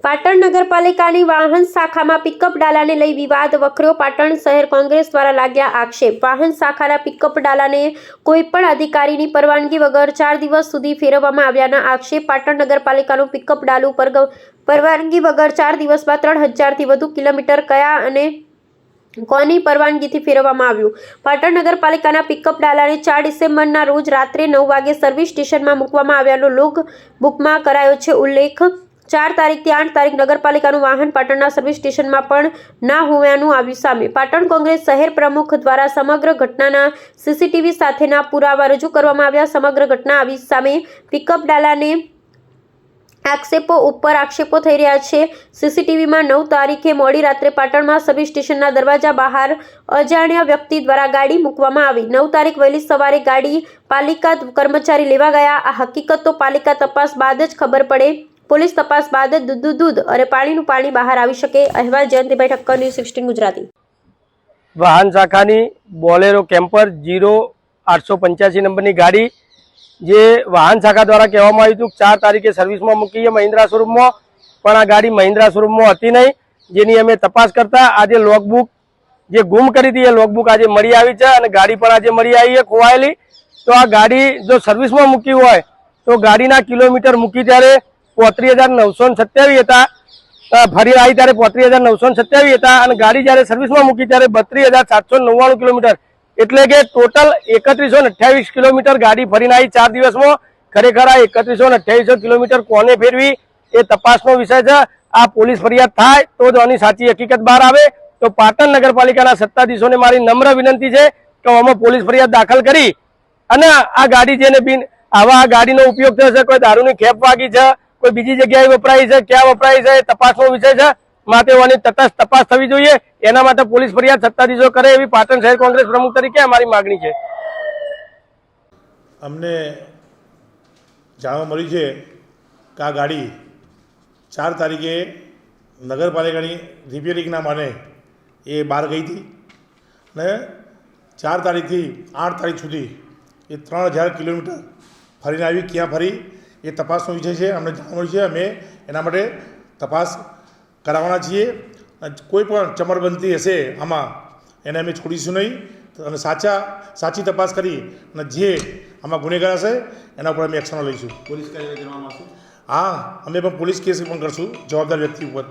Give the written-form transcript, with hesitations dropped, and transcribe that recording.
પાટણ નગરપાલિકાની વાહન શાખામાં પિકઅપ ડાલાને લઈ વિવાદ વકર્યો। પાટણ શહેર કોંગ્રેસ દ્વારા લાગ્યા આક્ષેપ। વાહન શાખાના પિકઅપ ડાલાને કોઈપણ અધિકારીની પરવાનગી વગર 4 દિવસ સુધી ફેરવવામાં આવ્યાના આક્ષેપ। પાટણ નગરપાલિકાનું પિકઅપ ડાલું પરવાનગી વગર 4 દિવસમાં 3000થી વધુ કિલોમીટર કયા અને કોની પરવાનગીથી ફેરવવામાં આવ્યું। પાટણ નગરપાલિકાના પિકઅપ ડાલાને 4 ડિસેમ્બરના રોજ રાત્રે 9 વાગે સર્વિસ સ્ટેશનમાં મૂકવામાં આવ્યાનો લોગ બુકમાં કરાયો છે ઉલ્લેખ। 4 તારીખથી 8 તારીખ નગરપાલિકાનું વાહન પાટણના સર્વિસ સ્ટેશનમાં પણ ના હોવાનું આવ્યું સામે। પાટણ કોંગ્રેસ શહેર પ્રમુખ દ્વારા સમગ્ર ઘટનાના સીસીટીવી સાથેના પુરાવા રજૂ કરવામાં આવ્યા। સમગ્ર ઘટના આવી સામે પિકઅપ ડાલાને આક્ષેપો ઉપર આક્ષેપો થઈ રહ્યા છે। સીસીટીવીમાં 9 તારીખે મોડી રાત્રે પાટણમાં સર્વિસ સ્ટેશનના દરવાજા બહાર અજાણ્યા વ્યક્તિ દ્વારા ગાડી મૂકવામાં આવી। 9 તારીખ વહેલી સવારે ગાડી પાલિકા કર્મચારી લેવા ગયા। આ હકીકત તો પાલિકા તપાસ બાદ જ ખબર પડે। પોલીસ તપાસ બાદ જ દૂધ અને પાણીનું પાણી બહાર આવી શકે। અહેવાલ જયંતિભાઈ ઠક્કર, ન્યૂઝ 16 ગુજરાતી। વાહન શાખાની બોલેરો કેમ્પર 0885 નંબરની ગાડી જે વાહન શાખા દ્વારા કહેવામાં આવ્યું હતું 4 તારીખે સર્વિસમાં મૂકી મહિન્દ્રા શોરૂમમાં, પણ આ ગાડી મહિન્દ્રા શોરૂમમાં હતી નહીં, જેની અમે તપાસ કરતા આજે લોગબુક જે ગુમ કરી હતી એ લોગબુક આજે મળી આવી છે અને ગાડી પણ આજે મળી આવી છે ખોવાયેલી। તો આ ગાડી જો સર્વિસમાં મૂકી હોય તો ગાડીના કિલોમીટર મૂકી ત્યારે 35,927 હતા, ફરી આવી ત્યારે 35,927 હતા અને ગાડી જ્યારે સર્વિસમાં મૂકી ત્યારે 32,799 કિલોમીટર, એટલે કે ટોટલ 3128 કિલોમીટર ગાડી ફરીને આવી 4 દિવસમાં। ખરેખર આ 3128 કિલોમીટર કોને ફેરવી એ તપાસનો વિષય છે। આ પોલીસ ફરિયાદ થાય તો જ આની સાચી હકીકત બહાર આવે। તો પાટણ નગરપાલિકાના સત્તાધીશોને મારી નમ્ર વિનંતી છે કે આમાં પોલીસ ફરિયાદ દાખલ કરી અને આ ગાડી જેને આવા આ ગાડીનો ઉપયોગ થયો છે, કોઈ દારૂની ખેપ વાગી છે, કોઈ બીજી જગ્યાએ વપરાય છે, ક્યાં વપરાય છે એ તપાસનો વિષય છે। માટે આની તટસ્થ તપાસ થવી જોઈએ। એના માટે પોલીસ ફરિયાદ સત્તાધીશો કરે એવી પાટણ શહેર કોંગ્રેસ પ્રમુખ તરીકે અમારી માગણી છે। અમને જાણવા મળ્યું છે કે આ ગાડી 4 તારીખે નગરપાલિકાની રિપેરિંગના માને એ બહાર ગઈ હતી ને 4 તારીખથી 8 તારીખ સુધી એ 3000 કિલોમીટર ફરીને આવી, ક્યાં ફરી એ તપાસનો વિષય છે। અમને જાણવા મળ્યું છે, અમે એના માટે તપાસ કરાવવાના છીએ। કોઈ પણ ચમરબંધી હશે આમાં એને અમે છોડીશું નહીં અને સાચી તપાસ કરી અને જે આમાં ગુનેગાર હશે એના ઉપર અમે એક્શન લઈશું। પોલીસ કાર્યવાહી કરવામાં આવશે। હા, અમે પણ પોલીસ કેસ પણ કરશું જવાબદાર વ્યક્તિ ઉપર।